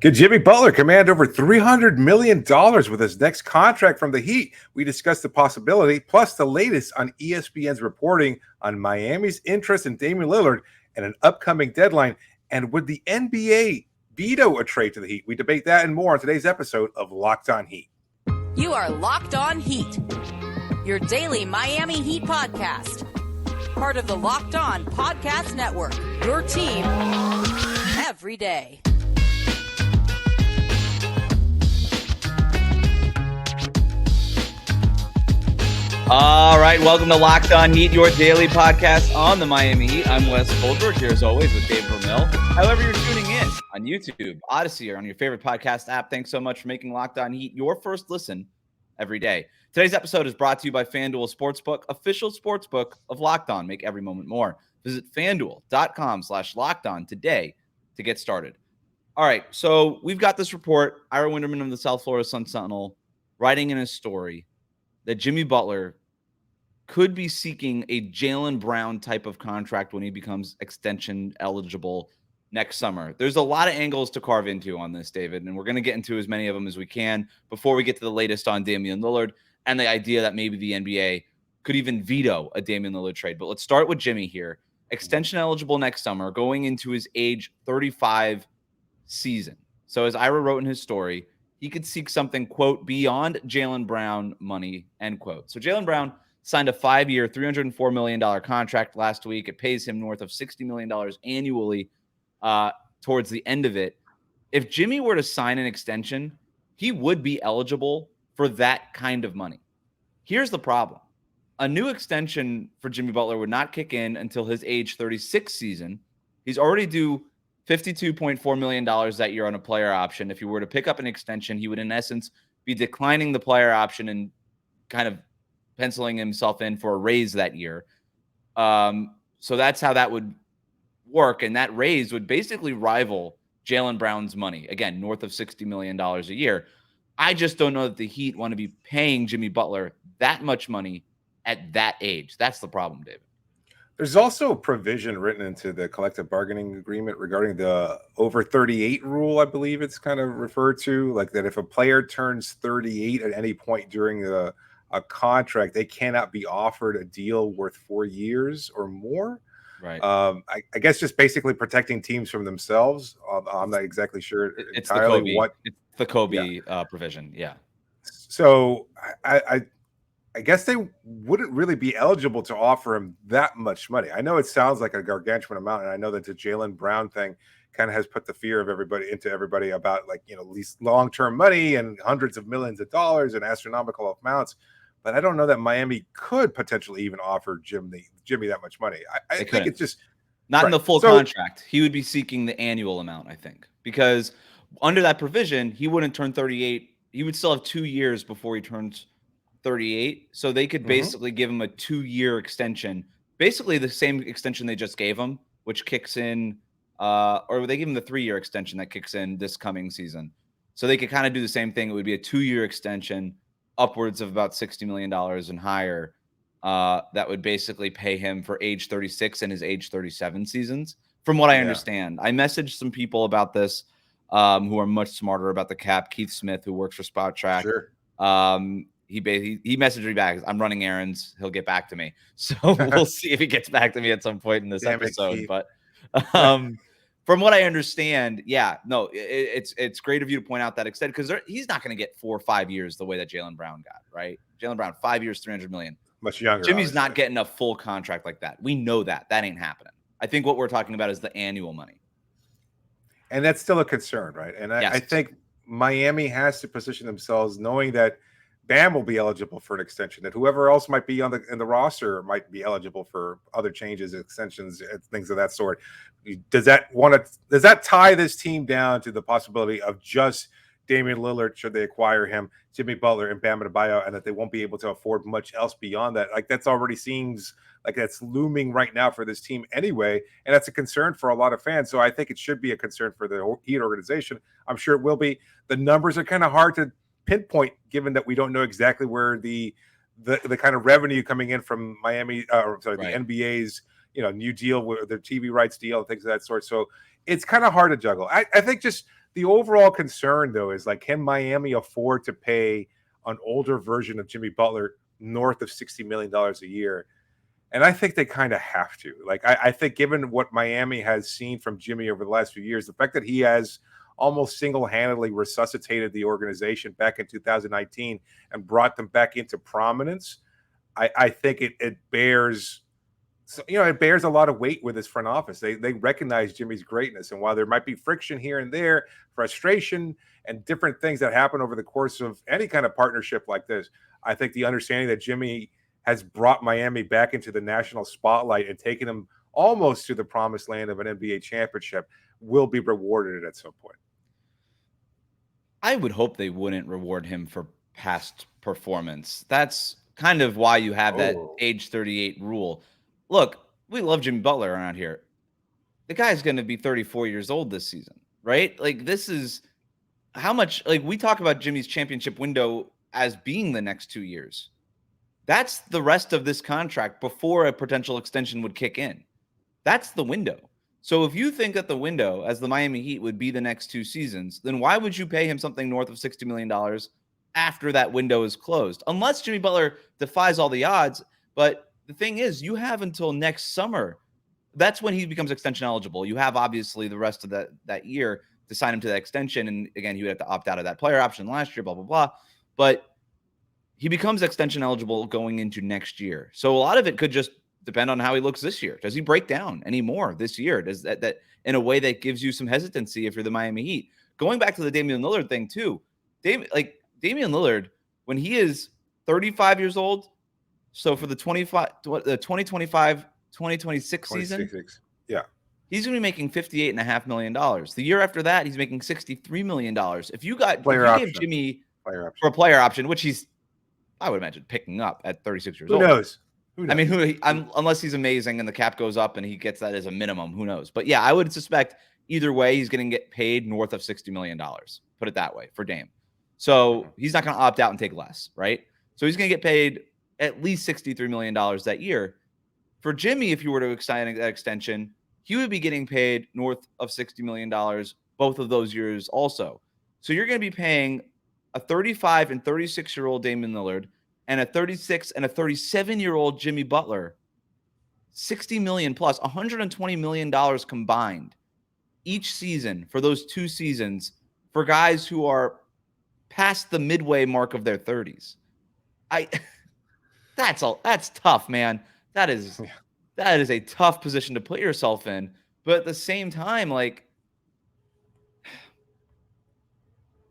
Could Jimmy Butler command over $300 million with his next contract from the Heat? We discussed the possibility, plus the latest on ESPN's reporting on Miami's interest in Damian Lillard and an upcoming deadline. And would the NBA veto a trade to the Heat? We debate that and more on today's episode of Locked On Heat. You are Locked On Heat, your daily Miami Heat podcast. Part of the Locked On Podcast Network, your team every day. All right, welcome to Locked On Heat, your daily podcast on the Miami Heat. I'm Wes Goldberg, here as always with Dave Ramil. However you're tuning in on YouTube, Odyssey, or on your favorite podcast app, thanks so much for making Locked On Heat your first listen every day. Today's episode is brought to you by FanDuel Sportsbook, official sportsbook of Locked On. Make every moment more. Visit FanDuel.com/LockedOn today to get started. All right, so we've got this report. Ira Winderman of the South Florida Sun-Sentinel writing in his story that Jimmy Butler could be seeking a Jaylen Brown type of contract when he becomes extension eligible next summer. There's a lot of angles to carve into on this, David, and we're going to get into as many of them as we can before we get to the latest on Damian Lillard and the idea that maybe the NBA could even veto a Damian Lillard trade. But let's start with Jimmy here. Extension eligible next summer, going into his age 35 season. So as Ira wrote in his story, he could seek something, quote, beyond Jaylen Brown money, end quote. So Jaylen Brown signed a 5-year, $304 million contract last week. It pays him north of $60 million annually towards the end of it. If Jimmy were to sign an extension, he would be eligible for that kind of money. Here's the problem. A new extension for Jimmy Butler would not kick in until his age 36 season. He's already due $52.4 million that year on a player option. If he were to pick up an extension, he would, in essence, be declining the player option and kind of penciling himself in for a raise that year. So that's how that would work. And that raise would basically rival Jaylen Brown's money. Again, north of $60 million a year. I just don't know that the Heat want to be paying Jimmy Butler that much money at that age. That's the problem, David. There's also a provision written into the collective bargaining agreement regarding the over 38 rule, I believe it's kind of referred to, like that if a player turns 38 at any point during a contract, they cannot be offered a deal worth 4 years or more. Right. I guess just basically protecting teams from themselves. I'm not exactly sure It's entirely it's the Kobe provision. Yeah. So I guess they wouldn't really be eligible to offer him that much money. I know it sounds like a gargantuan amount, and I know that the Jaylen Brown thing kind of has put the fear of everybody about, like, you know, these long-term money and hundreds of millions of dollars and astronomical amounts. But I don't know that Miami could potentially even offer Jimmy that much money. I think it's just not in the full contract. He would be seeking the annual amount, I think, because under that provision, he wouldn't turn 38. He would still have 2 years before he turns 38. So they could basically give him a 2-year extension, basically the same extension they just gave him, which kicks in, or they give him the 3-year extension that kicks in this coming season. So they could kind of do the same thing. It would be a 2-year extension, upwards of about $60 million and higher. That would basically pay him for age 36 and his age 37 seasons, from what I understand. I messaged some people about this who are much smarter about the cap. Keith Smith, who works for Spot Track. Sure. He messaged me back. I'm running errands. He'll get back to me. So we'll see if he gets back to me at some point in this episode. But from what I understand, it's great of you to point out that extent, because he's not going to get 4 or 5 years the way that Jaylen Brown got, right? Jaylen Brown, 5 years, $300 million. Much younger. Jimmy's not getting a full contract like that. We know that. That ain't happening. I think what we're talking about is the annual money. And that's still a concern, right? And I think Miami has to position themselves knowing that Bam will be eligible for an extension, that whoever else might be in the roster might be eligible for other changes, extensions, things of that sort. Does that tie this team down to the possibility of just Damian Lillard, should they acquire him, Jimmy Butler, and Bam Adebayo, and that they won't be able to afford much else beyond that? Like, that's already seems like that's looming right now for this team anyway, and that's a concern for a lot of fans. So I think it should be a concern for the Heat organization. I'm sure it will be. The numbers are kind of hard to pinpoint, given that we don't know exactly where the kind of revenue coming in from Miami, the NBA's new deal with their TV rights deal and things of that sort. So it's kind of hard to juggle. I think just the overall concern, though, is like, can Miami afford to pay an older version of Jimmy Butler north of $60 million a year? And I think they kind of have to. Like, I think given what Miami has seen from Jimmy over the last few years, the fact that he has almost single-handedly resuscitated the organization back in 2019 and brought them back into prominence, I think it bears, it bears a lot of weight with his front office. They recognize Jimmy's greatness, and while there might be friction here and there, frustration, and different things that happen over the course of any kind of partnership like this, I think the understanding that Jimmy has brought Miami back into the national spotlight and taken them almost to the promised land of an NBA championship will be rewarded at some point. I would hope they wouldn't reward him for past performance. That's kind of why you have that age 38 rule. Look, we love Jimmy Butler around here. The guy's going to be 34 years old this season, right? Like, this is how much, like, we talk about Jimmy's championship window as being the next 2 years. That's the rest of this contract before a potential extension would kick in. That's the window. So if you think that the window as the Miami Heat would be the next 2 seasons, then why would you pay him something north of $60 million after that window is closed? Unless Jimmy Butler defies all the odds. But the thing is, you have until next summer. That's when he becomes extension eligible. You have obviously the rest of that year to sign him to that extension. And again, he would have to opt out of that player option last year, blah, blah, blah. But he becomes extension eligible going into next year. So a lot of it could just depend on how he looks this year. Does he break down anymore this year? Does that in a way that gives you some hesitancy if you're the Miami Heat? Going back to the Damian Lillard thing too, Damian Lillard, when he is 35 years old, so for the 2025, 2026 season, yeah, he's going to be making $58.5 million. The year after that, he's making $63 million. If you gave Jimmy for a player option, which he's, I would imagine, picking up at 36 years old. Who knows? I mean, unless he's amazing and the cap goes up and he gets that as a minimum, who knows? But yeah, I would suspect either way, he's going to get paid north of $60 million. Put it that way for Dame. So he's not going to opt out and take less, right? So he's going to get paid at least $63 million that year. For Jimmy, if you were to extend that extension, he would be getting paid north of $60 million both of those years also. So you're going to be paying a 35 and 36-year-old Damian Lillard and a 36 and a 37-year-old Jimmy Butler, $60 million plus, $120 million combined each season for those 2 seasons for guys who are past the midway mark of their 30s. That's tough, man. That is a tough position to put yourself in. But at the same time, like,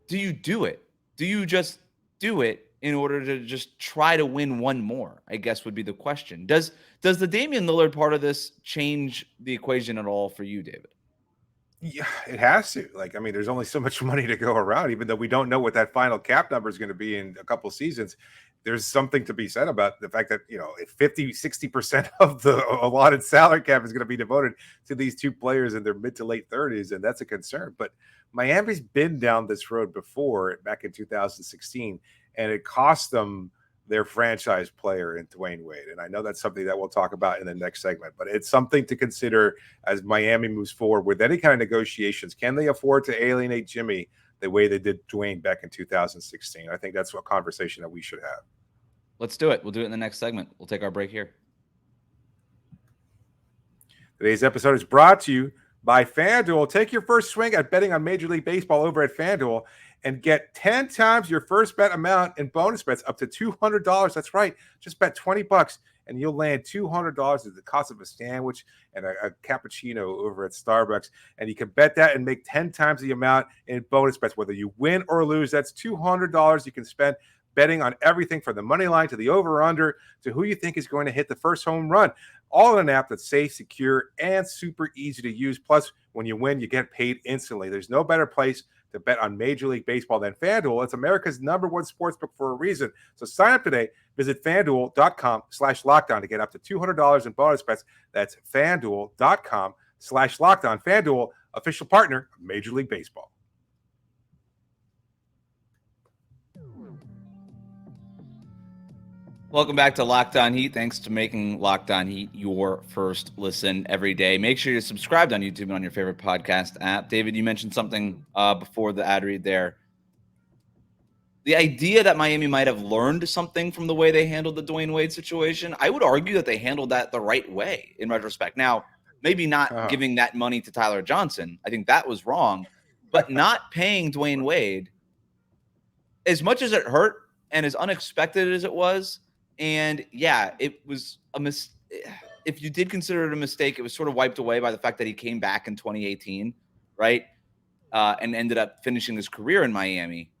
do you do it? Do you just do it in order to just try to win one more, I guess would be the question. Does the Damian Lillard part of this change the equation at all for you, David? Yeah, it has to. Like, I mean, there's only so much money to go around, even though we don't know what that final cap number is going to be in a couple seasons. There's something to be said about the fact that, if 50-60% of the allotted salary cap is going to be devoted to these 2 players in their mid to late 30s, and that's a concern. But Miami's been down this road before, back in 2016, and it cost them their franchise player in Dwyane Wade. And I know that's something that we'll talk about in the next segment, but it's something to consider as Miami moves forward with any kind of negotiations. Can they afford to alienate Jimmy the way they did Dwyane back in 2016? I think that's a conversation that we should have. Let's do it. We'll do it in the next segment. We'll take our break here. Today's episode is brought to you by FanDuel. Take your first swing at betting on Major League Baseball over at FanDuel and get 10 times your first bet amount in bonus bets up to $200. That's right. Just bet $20 and you'll land $200 at the cost of a sandwich and a cappuccino over at Starbucks. And you can bet that and make 10 times the amount in bonus bets, whether you win or lose. That's $200 you can spend betting on everything from the money line to the over-under to who you think is going to hit the first home run. All in an app that's safe, secure, and super easy to use. Plus, when you win, you get paid instantly. There's no better place to bet on Major League Baseball than FanDuel. It's America's #1 sportsbook for a reason. So sign up today. Visit FanDuel.com/lockdown to get up to $200 in bonus bets. That's FanDuel.com/lockdown. FanDuel, official partner of Major League Baseball. Welcome back to Locked On Heat. Thanks to making Locked On Heat your first listen every day. Make sure you're subscribed on YouTube and on your favorite podcast app. David, you mentioned something before the ad read there. The idea that Miami might have learned something from the way they handled the Dwyane Wade situation, I would argue that they handled that the right way in retrospect. Now, maybe not giving that money to Tyler Johnson. I think that was wrong. But not paying Dwyane Wade, as much as it hurt and as unexpected as it was, and yeah, it was a mistake. If you did consider it a mistake, it was sort of wiped away by the fact that he came back in 2018, right? And ended up finishing his career in Miami.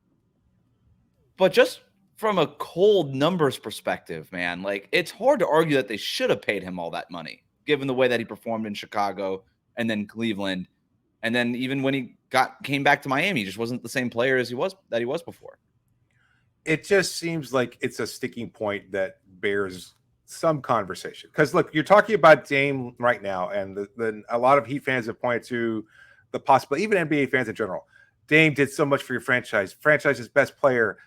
But just from a cold numbers perspective, man, like it's hard to argue that they should have paid him all that money, given the way that he performed in Chicago and then Cleveland. And then even when he came back to Miami, he just wasn't the same player as he was before. It just seems like it's a sticking point that bears some conversation. Because look, you're talking about Dame right now, and a lot of Heat fans have pointed to the possibility, even NBA fans in general. Dame did so much for your franchise's best player.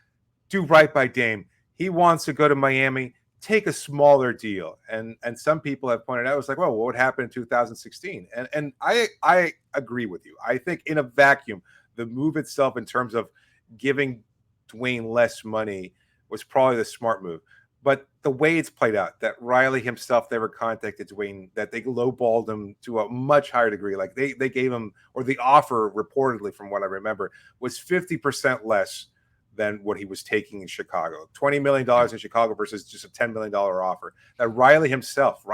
Do right by Dame. He wants to go to Miami, take a smaller deal. And some people have pointed out, it's like, well, what would happen in 2016? And I agree with you. I think in a vacuum, the move itself in terms of giving Dwyane less money was probably the smart move. But the way it's played out, that Riley himself never contacted Dwyane, that they lowballed him to a much higher degree. Like they gave him, or the offer reportedly from what I remember, was 50% less than what he was taking in Chicago. $20 million in Chicago versus just a $10 million offer. That Riley himself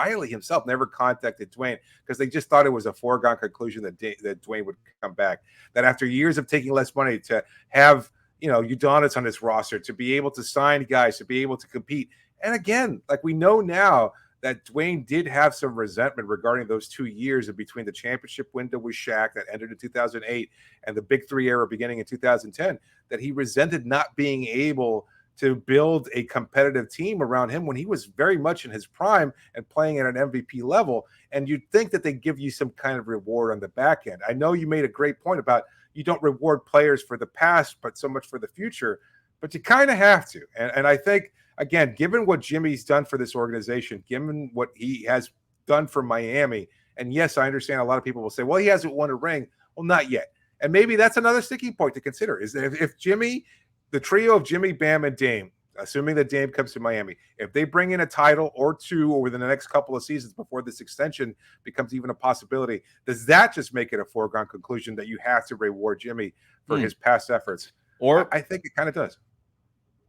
never contacted Dwyane because they just thought it was a foregone conclusion that Dwyane would come back. That after years of taking less money to have, Udonis on his roster, to be able to sign guys, to be able to compete. And again, like we know now that Dwyane did have some resentment regarding those 2 years in between the championship window with Shaq that ended in 2008 and the Big Three era beginning in 2010, that he resented not being able to build a competitive team around him when he was very much in his prime and playing at an MVP level. And you'd think that they give you some kind of reward on the back end. I know you made a great point about you don't reward players for the past, but so much for the future, but you kind of have to. And I think, again, given what Jimmy's done for this organization, given what he has done for Miami, and yes, I understand a lot of people will say, well, he hasn't won a ring. Well, not yet. And maybe that's another sticking point to consider is that if Jimmy, the trio of Jimmy, Bam, and Dame, assuming that Dame comes to Miami, if they bring in a title or two over the next couple of seasons before this extension becomes even a possibility, does that just make it a foregone conclusion that you have to reward Jimmy for his past efforts? Or I think it kind of does.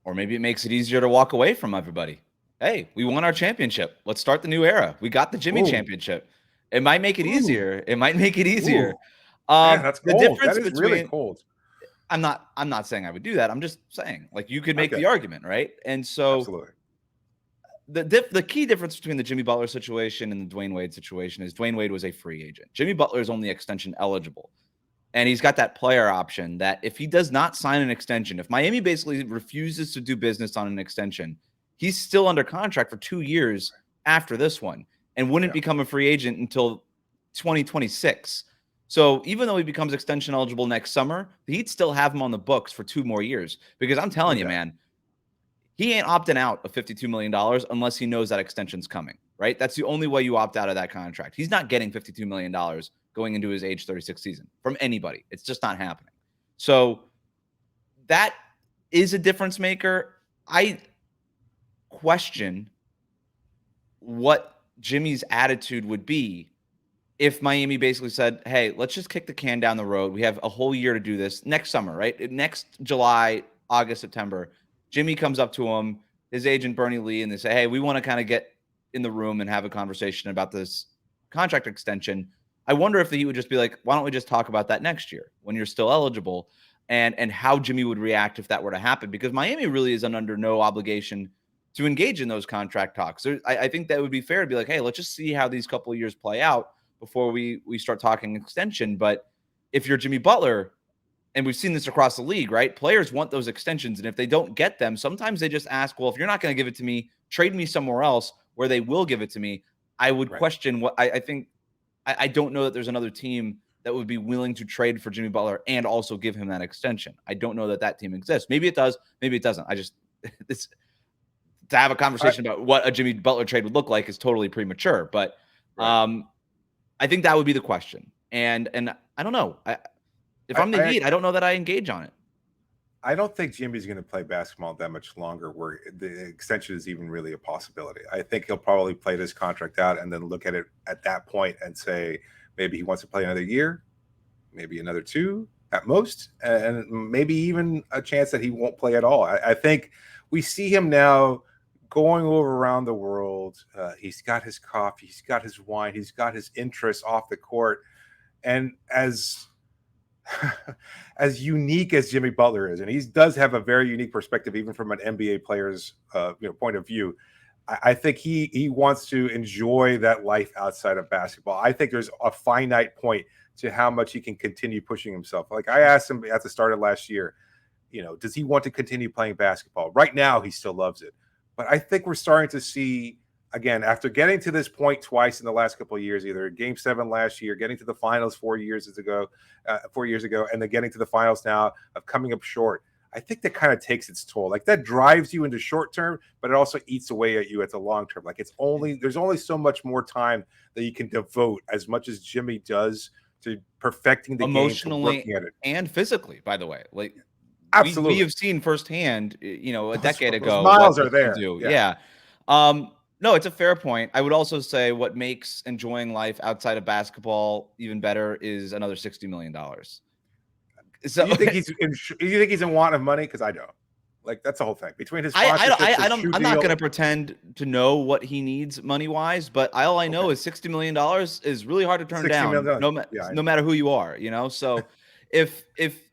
Or maybe it makes it easier to walk away from everybody. Hey, we won our championship. Let's start the new era. We got the Jimmy championship. It might make it easier. It might make it easier. Man, that's cold. The difference that is between really cold. I'm not saying I would do that. I'm just saying, like, you could make the argument, right? And so Absolutely. the key difference between the Jimmy Butler situation and the Dwyane Wade situation is Dwyane Wade was a free agent. Jimmy Butler is only extension eligible. And he's got that player option that if he does not sign an extension, if Miami basically refuses to do business on an extension, he's still under contract for 2 years after this one and wouldn't become a free agent until 2026. So even though he becomes extension eligible next summer, the Heat still have him on the books for 2 more years. Because I'm telling you, man, he ain't opting out of $52 million unless he knows that extension's coming, right? That's the only way you opt out of that contract. He's not getting $52 million going into his age 36 season from anybody. It's just not happening. So that is a difference maker. I question what Jimmy's attitude would be if Miami basically said, hey, let's just kick the can down the road. We have a whole year to do this next summer, right? Next July, August, September, Jimmy comes up to him, his agent, Bernie Lee, and they say, hey, we want to kind of get in the room and have a conversation about this contract extension. I wonder if he would just be like, why don't we just talk about that next year when you're still eligible, and how Jimmy would react if that were to happen, because Miami really is under no obligation to engage in those contract talks. I think that would be fair to be like, hey, let's just see how these couple of years play out before we start talking extension. But if you're Jimmy Butler, and we've seen this across the league, right? Players want those extensions. And if they don't get them, sometimes they just ask, well, if you're not going to give it to me, trade me somewhere else where they will give it to me. I would question what I think. I don't know that there's another team that would be willing to trade for Jimmy Butler and also give him that extension. I don't know that team exists. Maybe it does. Maybe it doesn't. to have a conversation about what a Jimmy Butler trade would look like is totally premature. But I think that would be the question. And I don't know. If I'm the Heat, I don't know that I engage on it. I don't think Jimmy's going to play basketball that much longer where the extension is even really a possibility. I think he'll probably play this contract out and then look at it at that point and say maybe he wants to play another year, maybe another 2 at most, and maybe even a chance that he won't play at all. I think we see him now going over around the world. He's got his coffee, he's got his wine, he's got his interests off the court. And as unique as Jimmy Butler is, and he does have a very unique perspective, even from an NBA player's point of view, I think he wants to enjoy that life outside of basketball. I think there's a finite point to how much he can continue pushing himself. Like I asked him at the start of last year, does he want to continue playing basketball? Right now, he still loves it. But I think we're starting to see, again, after getting to this point twice in the last couple of years, either Game 7 last year, getting to the finals 4 years ago, and then getting to the finals now of coming up short, I think that kind of takes its toll. Like that drives you into short term, but it also eats away at you at the long term. Like there's only so much more time that you can devote, as much as Jimmy does, to perfecting the emotionally game, and physically. By the way, like absolutely, we have seen firsthand, a decade ago. Miles are there. Yeah. No, it's a fair point. I would also say what makes enjoying life outside of basketball even better is another $60 million. So you think he's in want of money? Because I don't. Like that's the whole thing between his. I'm not going to pretend to know what he needs money wise, but all I know is $60 million is really hard to turn down, no matter who you are. So if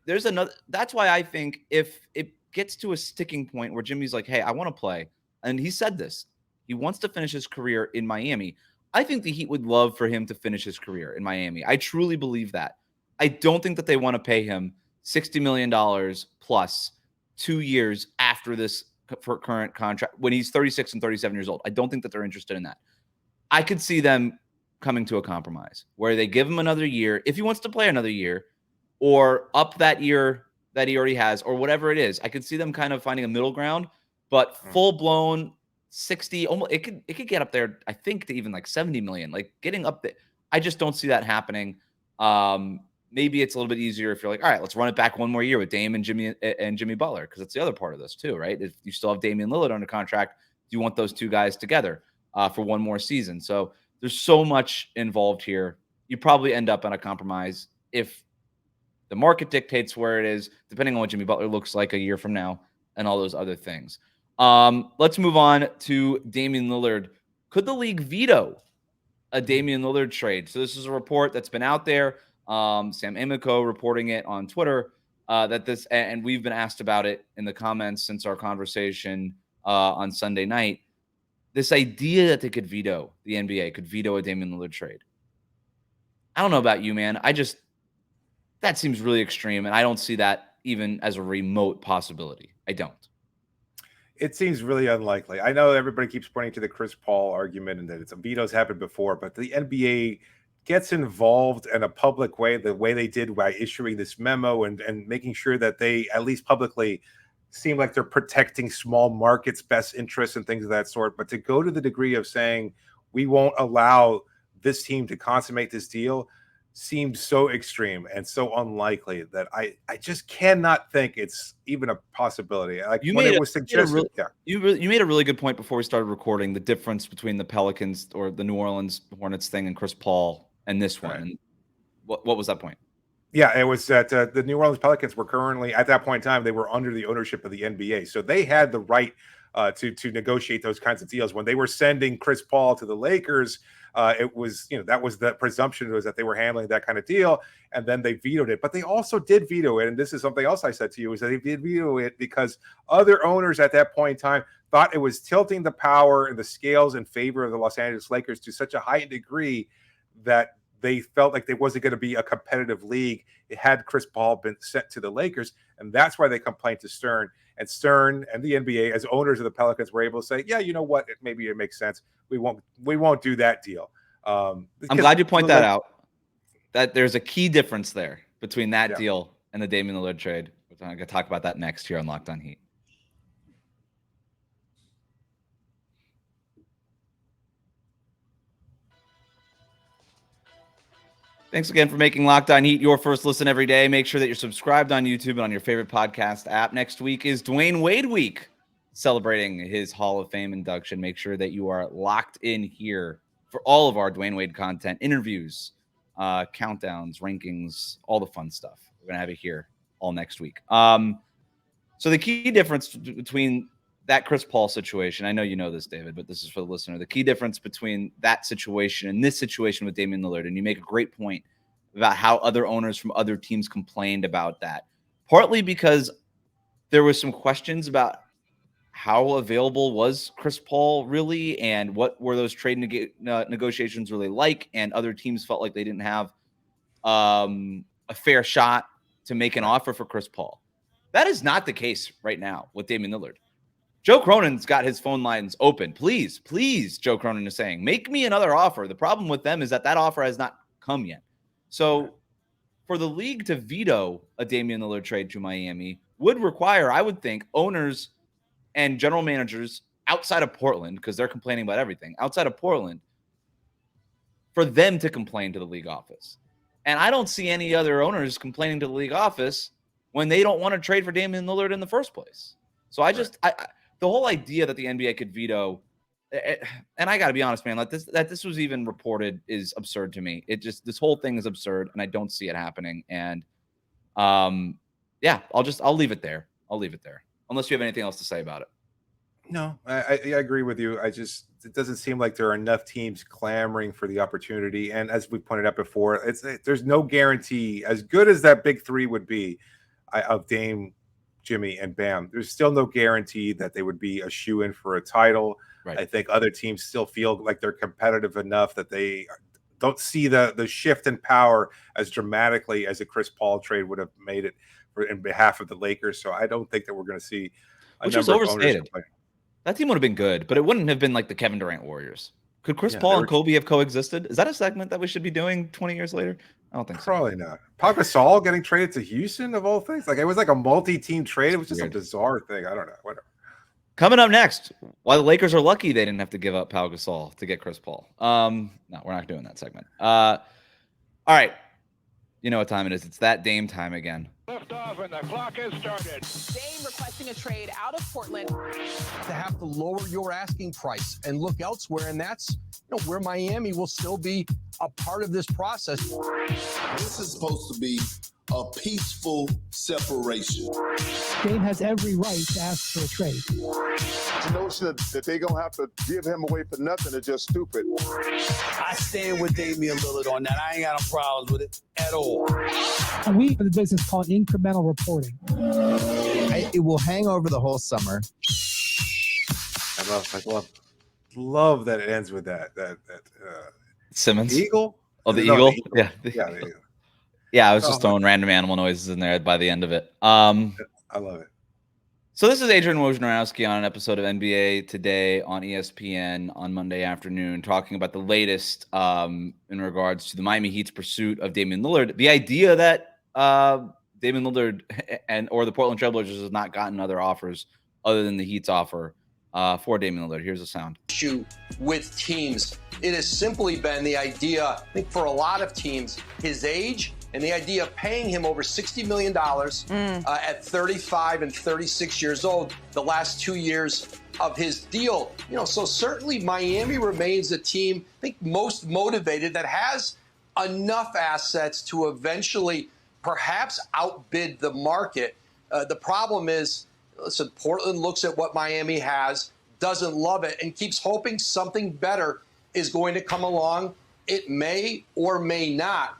there's another, that's why I think if it gets to a sticking point where Jimmy's like, hey, I want to play, and he said this, he wants to finish his career in Miami. I think the Heat would love for him to finish his career in Miami. I truly believe that. I don't think that they want to pay him $60 million plus 2 years after this current contract when he's 36 and 37 years old. I don't think that they're interested in that. I could see them coming to a compromise where they give him another year if he wants to play another year, or up that year that he already has, or whatever it is. I could see them kind of finding a middle ground, but full blown 60, almost it could get up there, I think, to even like 70 million, like getting up there. I just don't see that happening. Maybe it's a little bit easier if you're like, all right, let's run it back one more year with Dame and Jimmy Butler, because that's the other part of this too, right? If you still have Damian Lillard under contract, you want those two guys together for one more season. So there's so much involved here. You probably end up on a compromise if the market dictates where it is, depending on what Jimmy Butler looks like a year from now and all those other things. Let's move on to Damian Lillard. Could the league veto a Damian Lillard trade? So this is a report that's been out there. Sam Amico reporting it on Twitter and we've been asked about it in the comments since our conversation on Sunday night. This idea that they could veto, the NBA could veto a Damian Lillard trade. I don't know about you, man. That seems really extreme, and I don't see that even as a remote possibility. I don't. It seems really unlikely. I know everybody keeps pointing to the Chris Paul argument and that it's vetoes happened before, but the NBA gets involved in a public way, the way they did by issuing this memo and making sure that they at least publicly seem like they're protecting small markets' best interests and things of that sort. But to go to the degree of saying we won't allow this team to consummate this deal seemed so extreme and so unlikely that I just cannot think it's even a possibility. Like you when it was suggested, you made a really good point before we started recording, the difference between the Pelicans or the New Orleans Hornets thing and Chris Paul and this one. Right. And what was that point? Yeah, it was that the New Orleans Pelicans were currently, at that point in time, they were under the ownership of the NBA. So they had the right to negotiate those kinds of deals. When they were sending Chris Paul to the Lakers, it was, that was the presumption, was that they were handling that kind of deal, and then they vetoed it. But they also did veto it, and this is something else I said to you, is that they did veto it because other owners at that point in time thought it was tilting the power and the scales in favor of the Los Angeles Lakers to such a heightened degree that they felt like there wasn't going to be a competitive league. It had Chris Paul been sent to the Lakers, and that's why they complained to Stern. And Stern and the NBA, as owners of the Pelicans, were able to say, "Yeah, you know what? Maybe it makes sense. We won't do that deal." I'm glad you point that out. That there's a key difference there between that deal and the Damian Lillard trade. I'm going to talk about that next here on Locked On Heat. Thanks again for making Locked On Heat your first listen every day. Make sure that you're subscribed on YouTube and on your favorite podcast app. Next week is Dwyane Wade week, celebrating his Hall of Fame induction. Make sure that you are locked in here for all of our Dwyane Wade content, interviews, countdowns, rankings, all the fun stuff. We're going to have it here all next week. So the key difference between that Chris Paul situation, I know you know this, David, but this is for the listener. The key difference between that situation and this situation with Damian Lillard, and you make a great point about how other owners from other teams complained about that, partly because there was some questions about how available was Chris Paul really, and what were those trade negotiations really like, and other teams felt like they didn't have a fair shot to make an offer for Chris Paul. That is not the case right now with Damian Lillard. Joe Cronin's got his phone lines open. Please, Joe Cronin is saying, make me another offer. The problem with them is that offer has not come yet. So for the league to veto a Damian Lillard trade to Miami would require, I would think, owners and general managers outside of Portland, because they're complaining about everything, outside of Portland, for them to complain to the league office. And I don't see any other owners complaining to the league office when they don't want to trade for Damian Lillard in the first place. So the whole idea that the NBA could veto, and I got to be honest, man, that this was even reported is absurd to me. This whole thing is absurd, and I don't see it happening. And I'll leave it there. Unless you have anything else to say about it. No, I agree with you. It doesn't seem like there are enough teams clamoring for the opportunity. And as we pointed out before, there's no guarantee, as good as that big three would be, of Dame, Jimmy, and Bam, there's still no guarantee that they would be a shoe-in for a title. Right. I think other teams still feel like they're competitive enough that they don't see the shift in power as dramatically as a Chris Paul trade would have made it in behalf of the Lakers. So I don't think that we're going to see a Which is overstated. That team would have been good, but it wouldn't have been like the Kevin Durant Warriors. Could Chris Paul and Kobe have coexisted? Is that a segment that we should be doing 20 years later? I don't think so. Probably not. Pau Gasol getting traded to Houston, of all things. Like, it was like a multi-team trade. It was just a bizarre thing. I don't know. Whatever. Coming up next, why the Lakers are lucky they didn't have to give up Pau Gasol to get Chris Paul. No, we're not doing that segment. All right. You know what time it is. It's that Dame time again. Lift off and the clock has started. Dame requesting a trade out of Portland. To have to lower your asking price and look elsewhere, and that's where Miami will still be a part of this process. This is supposed to be a peaceful separation. Dame has every right to ask for a trade. The notion that they're going to have to give him away for nothing is just stupid. I stand with Damian Lillard on that. I ain't got no problems with it at all. And we in the business call it incremental reporting. It will hang over the whole summer. I love that it ends with that Simmons Eagle. Oh, the Eagle. Yeah. The Eagle. Yeah, I was just throwing random animal noises in there by the end of it. I love it. So this is Adrian Wojnarowski on an episode of NBA Today on ESPN on Monday afternoon, talking about the latest in regards to the Miami Heat's pursuit of Damian Lillard. The idea that Damian Lillard or the Portland Trailblazers has not gotten other offers other than the Heat's offer for Damian Lillard. Here's the sound. Issue with teams. It has simply been the idea, I think for a lot of teams, his age and the idea of paying him over $60 million at 35 and 36 years old, the last 2 years of his deal. So certainly Miami remains a team, I think, most motivated, that has enough assets to eventually perhaps outbid the market. The problem is, listen, Portland looks at what Miami has, doesn't love it, and keeps hoping something better is going to come along. It may or may not.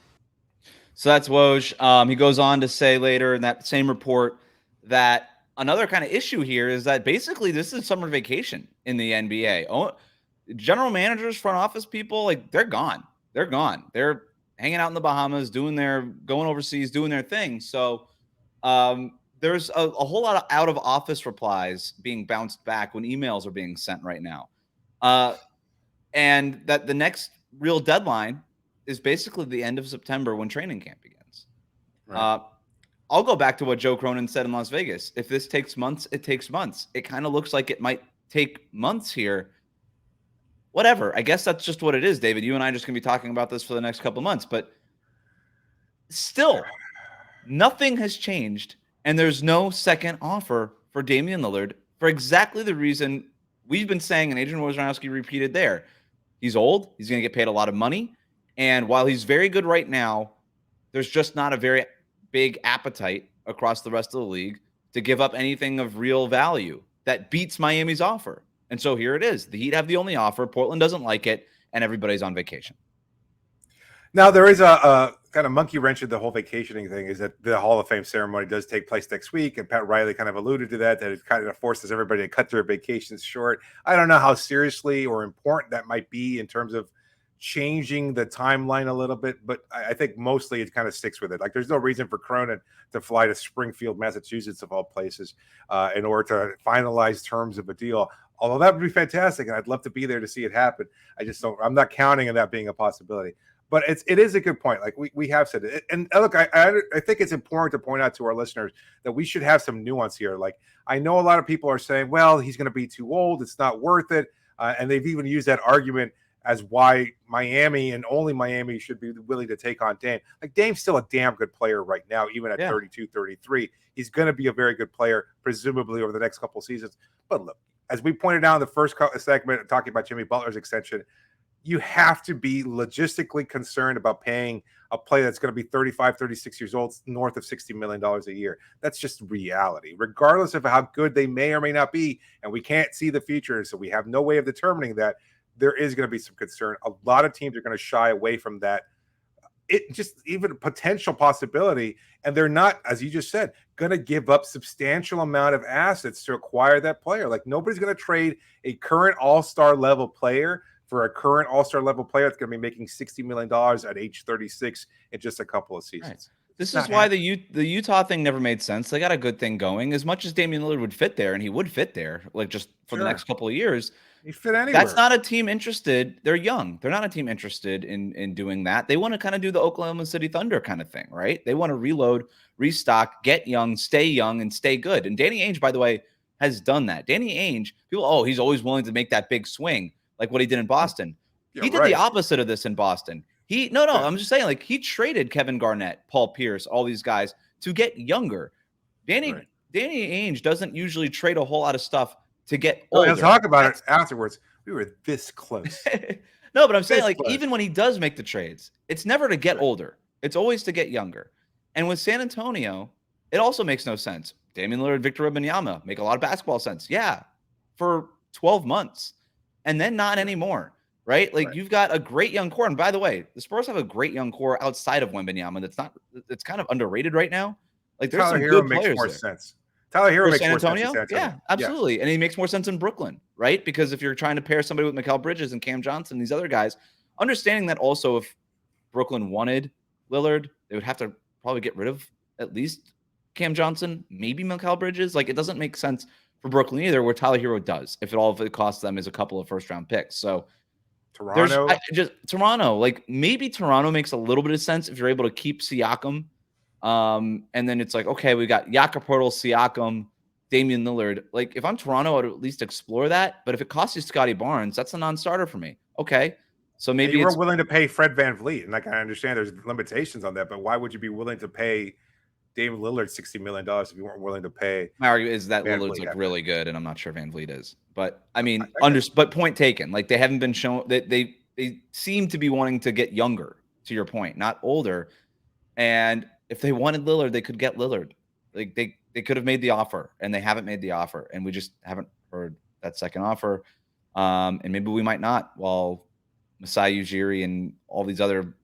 So that's Woj. He goes on to say later in that same report that another kind of issue here is that basically this is summer vacation in the NBA. General managers, front office people, like, they're gone. They're gone. They're hanging out in the Bahamas, going overseas, doing their thing. So there's a whole lot of out of office replies being bounced back when emails are being sent right now. And that the next real deadline is basically the end of September when training camp begins. Right. I'll go back to what Joe Cronin said in Las Vegas. If this takes months, it takes months. It kind of looks like it might take months here. Whatever. I guess that's just what it is, David. You and I are just going to be talking about this for the next couple of months. But Still, nothing has changed, and there's no second offer for Damian Lillard for exactly the reason we've been saying, and Adrian Wojnarowski repeated there. He's old. He's going to get paid a lot of money. And while he's very good right now, there's just not a very big appetite across the rest of the league to give up anything of real value that beats Miami's offer. And so here it is. The Heat have the only offer. Portland doesn't like it, and everybody's on vacation. Now, there is a kind of monkey wrench in the whole vacationing thing, is that the Hall of Fame ceremony does take place next week, and Pat Riley kind of alluded to that it kind of forces everybody to cut their vacations short. I don't know how seriously or important that might be in terms of changing the timeline a little bit, but I think mostly it kind of sticks with it. Like, there's no reason for Cronin to fly to Springfield, Massachusetts, of all places, in order to finalize terms of a deal. Although that would be fantastic, and I'd love to be there to see it happen. I'm not counting on that being a possibility. But it is a good point. Like we have said it. And look, I think it's important to point out to our listeners that we should have some nuance here. Like, I know a lot of people are saying, well, he's going to be too old. It's not worth it. And they've even used that argument as why Miami and only Miami should be willing to take on Dame. Like, Dame's still a damn good player right now, even at 32, 33. He's going to be a very good player, presumably over the next couple of seasons. But look, as we pointed out in the first segment talking about Jimmy Butler's extension, you have to be logistically concerned about paying a player that's going to be 35, 36 years old, north of $60 million a year. That's just reality, regardless of how good they may or may not be. And we can't see the future, so we have no way of determining that. There is going to be some concern. A lot of teams are going to shy away from that. It just even a potential possibility. And they're not, as you just said, going to give up substantial amount of assets to acquire that player. Like, nobody's going to trade a current all-star level player for a current all-star level player that's going to be making $60 million at age 36 in just a couple of seasons. Right. This is why the Utah thing never made sense. They got a good thing going. As much as Damian Lillard would fit there, and he would fit there, like, just for the next couple of years, he fit anywhere. That's not a team interested. They're young. They're not a team interested in doing that. They want to kind of do the Oklahoma City Thunder kind of thing, right? They want to reload, restock, get young, and stay good. And Danny Ainge, by the way, has done that. Danny Ainge, he's always willing to make that big swing, like what he did in Boston. He did the opposite of this in Boston. I'm just saying, like, he traded Kevin Garnett, Paul Pierce, all these guys to get younger. Danny Ainge doesn't usually trade a whole lot of stuff to get older. Let's talk about it afterwards. We were this close. No, but I'm saying, like, even when he does make the trades, it's never to get older. It's always to get younger. And with San Antonio, it also makes no sense. Damian Lillard, Victor Wembanyama make a lot of basketball sense. Yeah, for 12 months. And then not anymore, right? Like, you've got a great young core. And by the way, the Spurs have a great young core outside of Wembanyama that's kind of underrated right now. Like, there's some good players makes more there. Sense. Tyler Hero makes San more Antonio? sense. Yeah, absolutely. Yeah. And he makes more sense in Brooklyn, right? Because if you're trying to pair somebody with Mikal Bridges and Cam Johnson, these other guys, understanding that also if Brooklyn wanted Lillard, they would have to probably get rid of at least Cam Johnson, maybe Mikal Bridges. Like, it doesn't make sense for Brooklyn either, where Tyler Hero does, if it costs them is a couple of first-round picks. So Toronto, like, maybe Toronto makes a little bit of sense if you're able to keep Siakam. And then it's like, okay, we got Jakob Poeltl, Siakam, Damian Lillard. Like, if I'm Toronto, I'd at least explore that. But if it costs you Scotty Barnes, that's a non-starter for me. Okay, so maybe you were willing to pay Fred VanVleet, and like, I understand there's limitations on that, but why would you be willing to pay Damian Lillard $60 million if you weren't willing to pay? My argument is that Lillard's like really good, and I'm not sure VanVleet is. But I mean, but point taken. Like, they haven't been shown that they seem to be wanting to get younger. To your point, not older. And if they wanted Lillard, they could get Lillard. Like, they could have made the offer, and they haven't made the offer, and we just haven't heard that second offer. And maybe we might not, while Masai Ujiri and all these other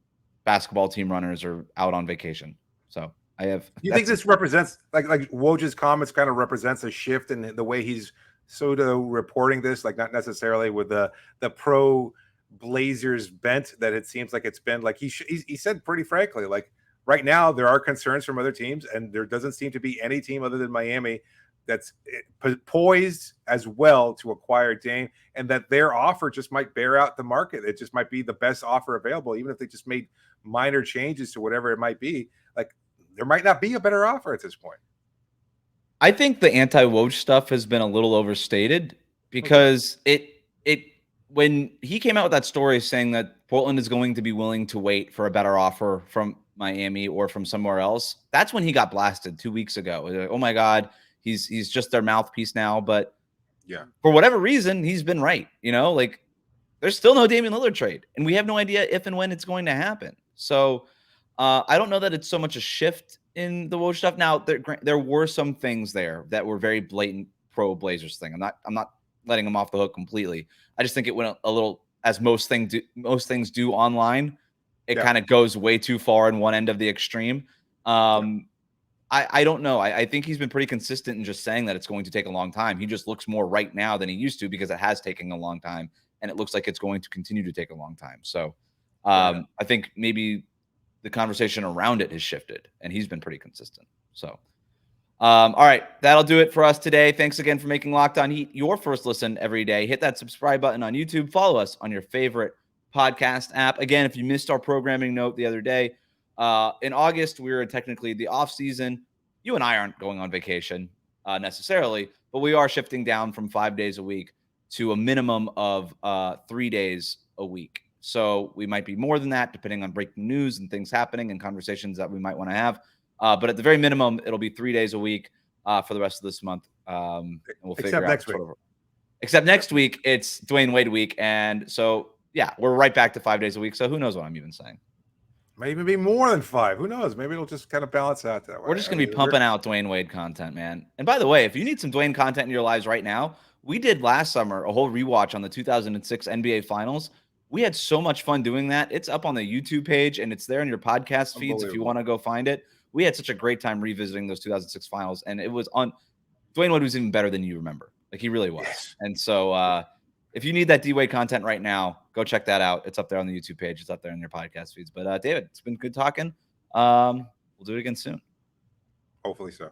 basketball team runners are out on vacation. So you think this represents, like Woj's comments kind of represents a shift in the way he's pseudo reporting this, like, not necessarily with the pro Blazers bent that it seems like it's been. Like, he said pretty frankly, like, right now there are concerns from other teams, and there doesn't seem to be any team other than Miami that's poised as well to acquire Dame, and that their offer just might bear out the market. It just might be the best offer available, even if they just made minor changes to whatever it might be. Like, there might not be a better offer at this point. I think the anti-Woj stuff has been a little overstated, because when he came out with that story saying that Portland is going to be willing to wait for a better offer from Miami or from somewhere else, that's when he got blasted 2 weeks ago. Like, oh my God, he's just their mouthpiece now. But yeah, for whatever reason, he's been right. Like there's still no Damian Lillard trade, and we have no idea if and when it's going to happen. So I don't know that it's so much a shift in the Woj stuff. Now there were some things there that were very blatant pro Blazers thing. I'm not letting him off the hook completely. I just think it went a little, as most things do online. It kind of goes way too far in one end of the extreme. I don't know. I think he's been pretty consistent in just saying that it's going to take a long time. He just looks more right now than he used to because it has taken a long time, and it looks like it's going to continue to take a long time. So I think maybe the conversation around it has shifted, and he's been pretty consistent. So, all right, that'll do it for us today. Thanks again for making Locked On Heat your first listen every day. Hit that subscribe button on YouTube. Follow us on your favorite podcast app. Again, if you missed our programming note the other day, in August, we were technically the off season. You and I aren't going on vacation necessarily, but we are shifting down from 5 days a week to a minimum of 3 days a week. So we might be more than that, depending on breaking news and things happening and conversations that we might want to have. But at the very minimum, it'll be 3 days a week for the rest of this month. And we'll figure out next week. Except next week, it's Dwyane Wade week. And so, yeah, we're right back to 5 days a week. So who knows what I'm even saying? Maybe be more than 5. Who knows? Maybe it'll just kind of balance out that way. We're just going to be pumping out Dwyane Wade content, man. And by the way, if you need some Dwyane content in your lives right now, we did last summer a whole rewatch on the 2006 NBA Finals. We had so much fun doing that. It's up on the YouTube page, and it's there in your podcast feeds if you want to go find it. We had such a great time revisiting those 2006 Finals, and it was on – Dwyane Wade was even better than you remember. Like, he really was. Yes. And so if you need that D-Wade content right now, go check that out. It's up there on the YouTube page. It's up there in your podcast feeds. But, David, it's been good talking. We'll do it again soon. Hopefully so.